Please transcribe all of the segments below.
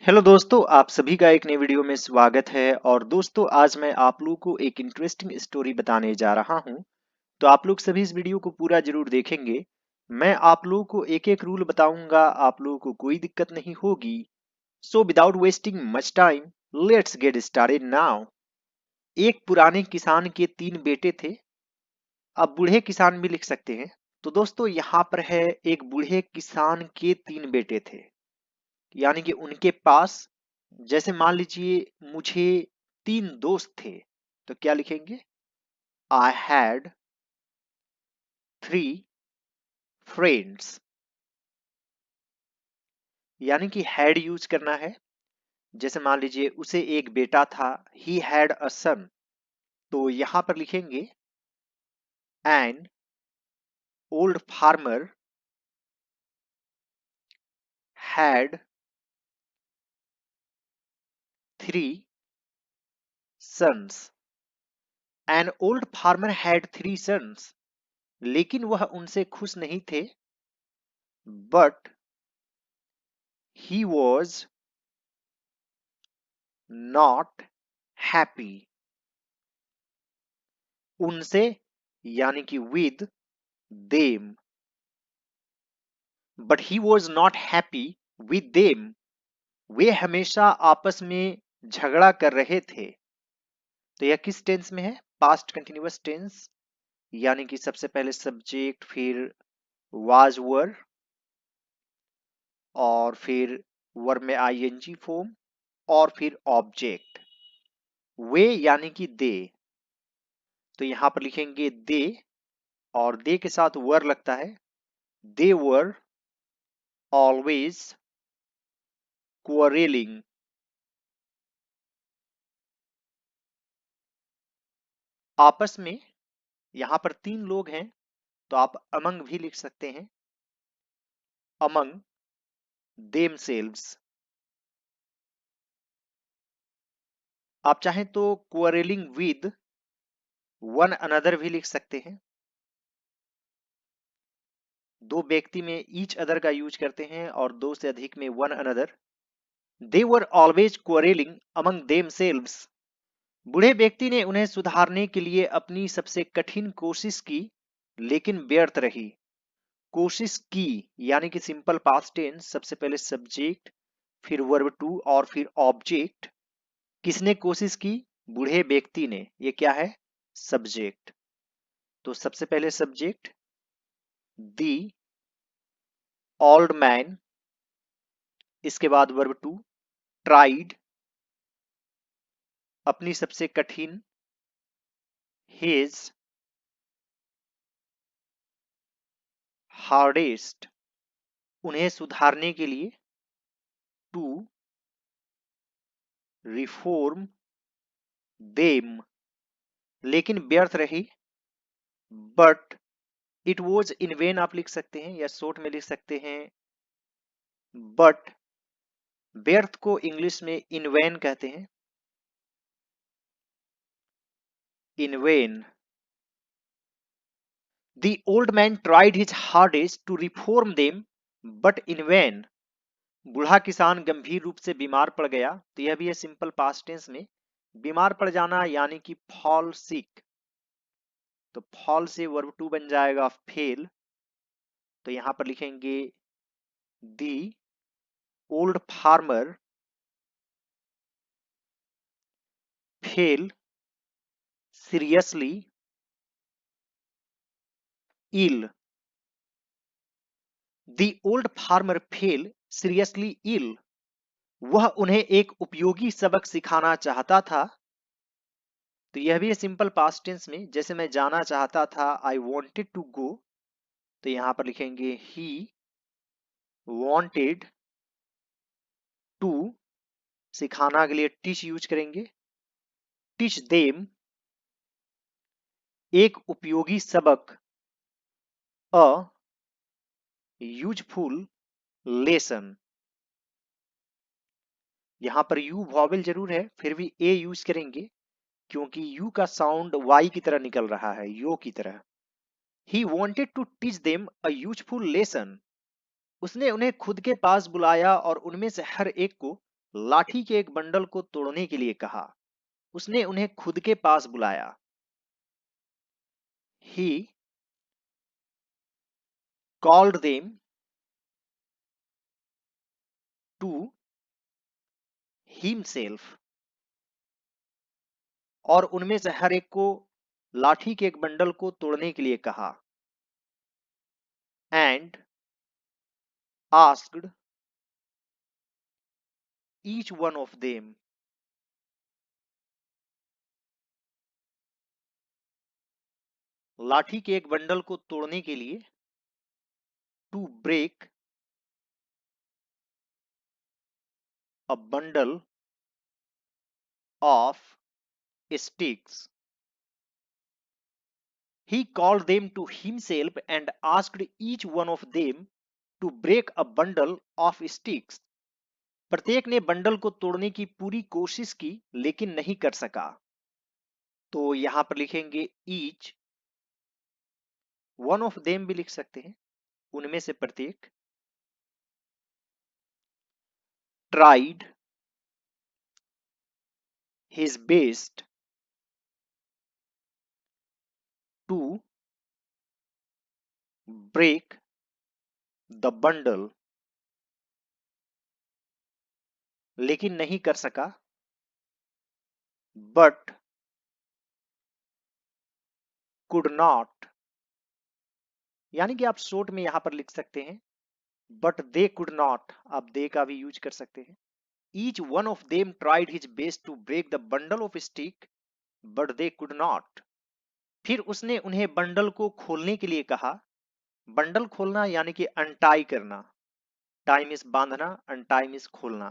Hello दोस्तों, आप सभी का एक नए वीडियो में स्वागत है। और दोस्तों, आज मैं आप लोगों को एक इंटरेस्टिंग स्टोरी बताने जा रहा हूं। तो आप लोग सभी इस वीडियो को पूरा जरूर देखेंगे। मैं आप लोगों को एक एक रूल बताऊंगा, आप लोगों को कोई दिक्कत नहीं होगी। So without wasting much time, let's get started now. एक पुराने किसान के 3 बेटे थे। आप बूढ़े किसान भी लिख सकते हैं। तो दोस्तों, यहाँ पर है एक बूढ़े किसान के 3 बेटे थे। यानी कि उनके पास, जैसे मान लीजिए मुझे 3 दोस्त थे, तो क्या लिखेंगे? I had 3 friends. यानी कि हैड यूज करना है। जैसे मान लीजिए उसे एक बेटा था, ही हैड अ सन, तो यहां पर लिखेंगे an old farmer had 3 sons. An old farmer had 3 sons, लेकिन वह उनसे खुश नहीं थे। But he was not happy. उनसे यानी कि with them. But he was not happy with them. वे हमेशा आपस में झगड़ा कर रहे थे। तो यह किस टेंस में है? Past continuous tense. यानी कि सबसे पहले सब्जेक्ट, फिर वाज वर, और फिर वर्ब में आईएनजी फॉर्म, और फिर ऑब्जेक्ट। वे यानी कि दे, तो यहां पर लिखेंगे दे, और दे के साथ वर लगता है। दे वर ऑलवेज quarreling। आपस में, यहां पर 3 लोग हैं, तो आप अमंग भी लिख सकते हैं। Among themselves. आप चाहें तो क्वारेलिंग विद वन अनदर भी लिख सकते हैं। 2 व्यक्ति में ईच अदर का यूज करते हैं, और 2 से अधिक में one another. They were always quarrelling among themselves. बूढ़े व्यक्ति ने उन्हें सुधारने के लिए अपनी सबसे कठिन कोशिश की, लेकिन व्यर्थ रही। कोशिश की यानी कि सिंपल पास्ट टेंस, सबसे पहले सब्जेक्ट, फिर वर्ब टू, और फिर ऑब्जेक्ट। किसने कोशिश की? बूढ़े व्यक्ति ने। ये क्या है? सब्जेक्ट। तो सबसे पहले सब्जेक्ट दी ओल्ड मैन, इसके बाद वर्ब टू ट्राइड, अपनी सबसे कठिन, हिज हार्डेस्ट, उन्हें सुधारने के लिए, टू रिफॉर्म देम, लेकिन व्यर्थ रही। But it was in when आप लिख सकते हैं, या शॉर्ट में लिख सकते हैं। बट व्यर्थ को इंग्लिश में इन वैन कहते हैं। इन when The old man tried his hardest to reform them, but in vain. बूढ़ा किसान गंभीर रूप से बीमार पड़ गया। तो यह भी है सिंपल पास्ट टेंस में। बीमार पड़ जाना यानी कि फॉल सिक। तो फॉल से वर्ब टू बन जाएगा फेल। तो यहां पर लिखेंगे the old farmer fell seriously ill. The old farmer fell seriously ill. वह उन्हें एक उपयोगी सबक सिखाना चाहता था। तो यह भी है सिंपल पास्ट टेंस में। जैसे मैं जाना चाहता था, आई वॉन्टेड टू गो, तो यहां पर लिखेंगे ही वॉन्टेड टू। सिखाना के लिए टीच यूज करेंगे। टीच देम, एक उपयोगी सबक, अ यूजफुल लेसन। यहां पर यू वॉवेल जरूर है, फिर भी ए यूज करेंगे, क्योंकि यू का साउंड वाई की तरह निकल रहा है, यो की तरह। He wanted to teach them a useful lesson. उसने उन्हें खुद के पास बुलाया और उनमें से हर एक को लाठी के एक बंडल को तोड़ने के लिए कहा। उसने उन्हें खुद के पास बुलाया। He called them to himself। और उनमें से हर एक को लाठी के एक बंडल को तोड़ने के लिए कहा। And asked each one of them। लाठी के एक बंडल को तोड़ने के लिए to break a bundle of sticks। He called them to himself and asked each one of them to break a bundle of sticks। प्रत्येक ने बंडल को तोड़ने की पूरी कोशिश की लेकिन नहीं कर सका। तो यहां पर लिखेंगे ईच, वन ऑफ देम भी लिख सकते हैं, उनमें से प्रत्येक। Tried his best to break the bundle, लेकिन नहीं कर सका। बट कुड नॉट, यानी कि आप शॉर्ट में यहां पर लिख सकते हैं बट दे कुड नॉट, आप दे का भी यूज कर सकते हैं। Each one of them tried his best to break the bundle of stick but they could not. फिर उसने उन्हें बंडल को खोलने के लिए कहा। बंडल खोलना यानी कि अनटाई करना, टाई मींस बांधना, अनटाई मींस खोलना।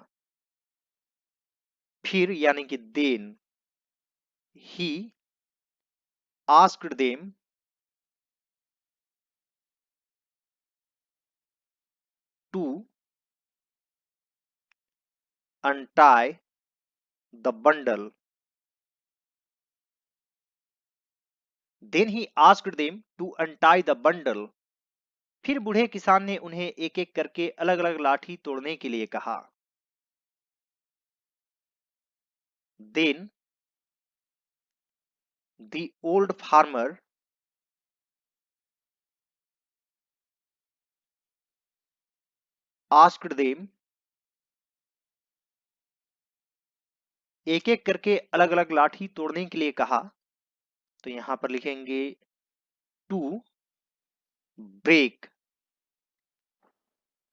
फिर यानी कि then he asked them to untie the bundle। Then he asked them to untie the bundle। फिर बूढ़े किसान ने उन्हें एक एक करके अलग अलग लाठी तोड़ने के लिए कहा। Then the old farmer asked them, एक एक करके अलग अलग लाठी तोड़ने के लिए कहा। तो यहां पर लिखेंगे to break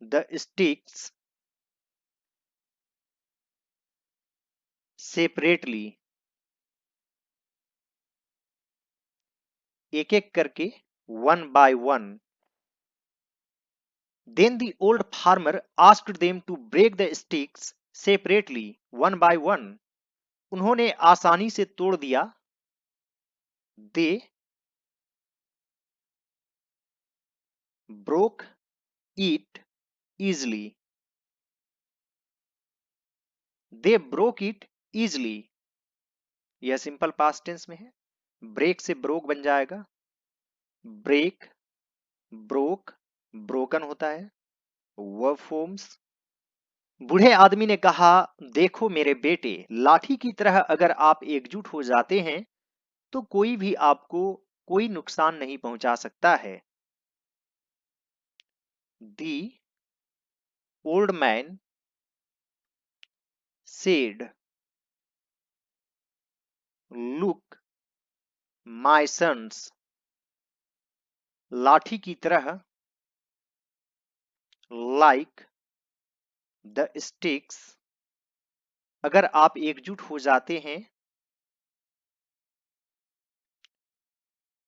the sticks separately, एक एक करके, one by one. Then the old farmer asked them to break the sticks separately, one by one। उन्होंने आसानी से तोड़ दिया। They broke it easily। They broke it easily, यह सिंपल पास्ट टेंस में है। ब्रेक से ब्रोक बन जाएगा। ब्रेक, ब्रोक, ब्रोकन होता है। Verb forms. बूढ़े आदमी ने कहा, देखो मेरे बेटे, लाठी की तरह अगर आप एकजुट हो जाते हैं तो कोई भी आपको कोई नुकसान नहीं पहुंचा सकता है। The old man said, look my sons। लाठी की तरह, like the sticks, अगर आप एकजुट हो जाते हैं।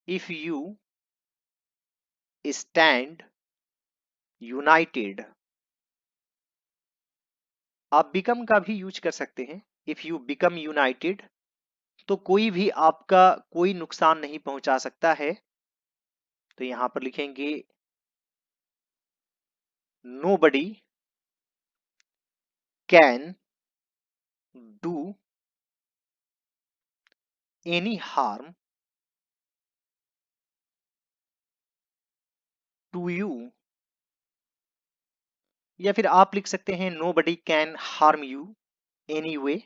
if you stand united, आप become का भी यूज कर सकते हैं। if you become united, तो कोई भी आपका कोई नुकसान नहीं पहुंचा सकता है। तो यहां पर लिखेंगे nobody can do any harm to you। या फिर आप लिख सकते हैं nobody can harm you। anyway.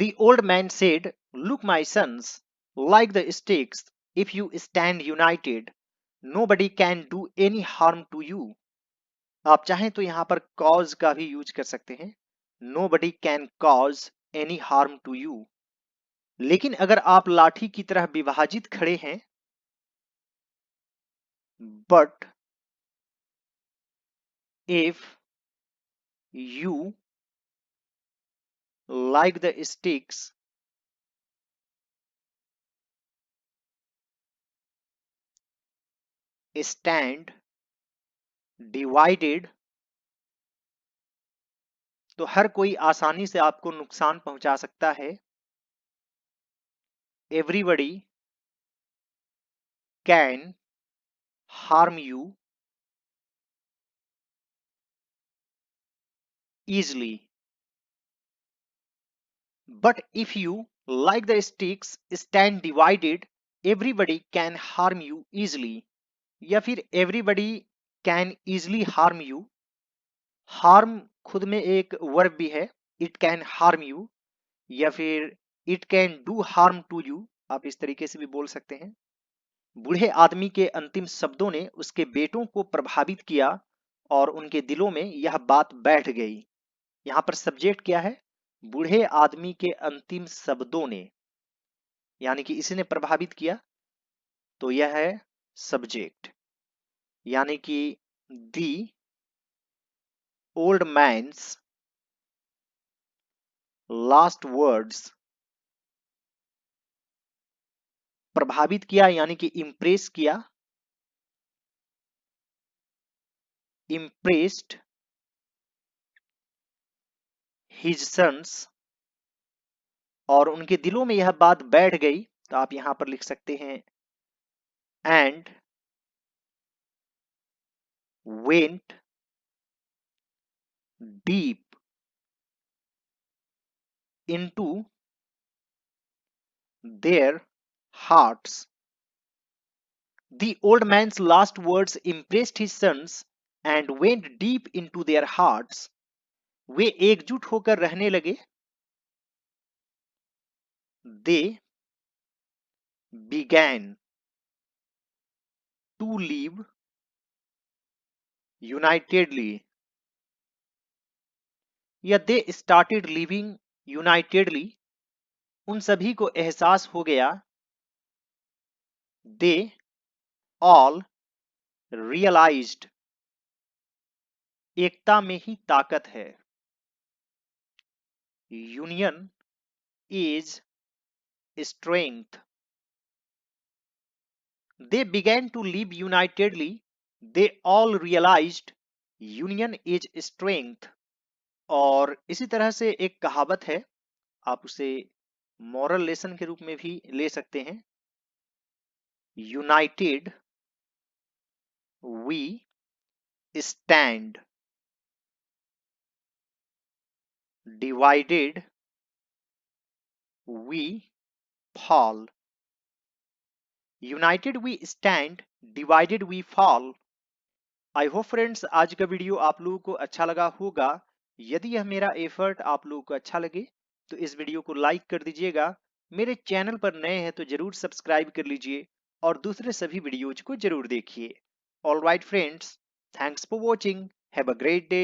The old man said, "Look, my sons, like the sticks, if you stand united, nobody can do any harm to you." आप चाहें तो यहां पर cause का भी यूज कर सकते हैं। Nobody can cause any harm to you. लेकिन अगर आप लाठी की तरह विभाजित खड़े हैं, but if you like the sticks stand divided, तो हर कोई आसानी से आपको नुकसान पहुंचा सकता है। Everybody can harm you easily. But if you like the sticks stand divided, everybody can harm you easily. या फिर everybody can easily harm you. harm खुद में एक वर्ब भी है, it can harm you, या फिर it can do harm to you, आप इस तरीके से भी बोल सकते हैं। बूढ़े आदमी के अंतिम शब्दों ने उसके बेटों को प्रभावित किया और उनके दिलों में यह बात बैठ गई। यहां पर सब्जेक्ट क्या है? बूढ़े आदमी के अंतिम शब्दों ने, यानी कि इसने प्रभावित किया, तो यह है सब्जेक्ट। यानी कि the old man's last words, प्रभावित किया यानी कि इंप्रेस किया, impressed his sons, और उनके दिलों में यह बात बैठ गई, तो आप यहां पर लिख सकते हैं and went deep into their hearts. The old man's last words impressed his sons and went deep into their hearts. वे एकजुट होकर रहने लगे। They began to live unitedly, या they started living unitedly, उन सभी को एहसास हो गया। They all realized, एकता में ही ताकत है। Union is strength. They began to live unitedly. They all realized union is strength. और इसी तरह से एक कहावत है, आप उसे मॉरल लेसन के रूप में भी ले सकते हैं। United we stand, divided we fall. United we stand, divided we fall. I hope friends आज का वीडियो आप लोगों को अच्छा लगा होगा। यदि यह मेरा एफर्ट आप लोगों को अच्छा लगे तो इस वीडियो को लाइक कर दीजिएगा। मेरे चैनल पर नए हैं तो जरूर सब्सक्राइब कर लीजिए और दूसरे सभी वीडियोज को जरूर देखिए। All right friends, thanks for watching, have a great day.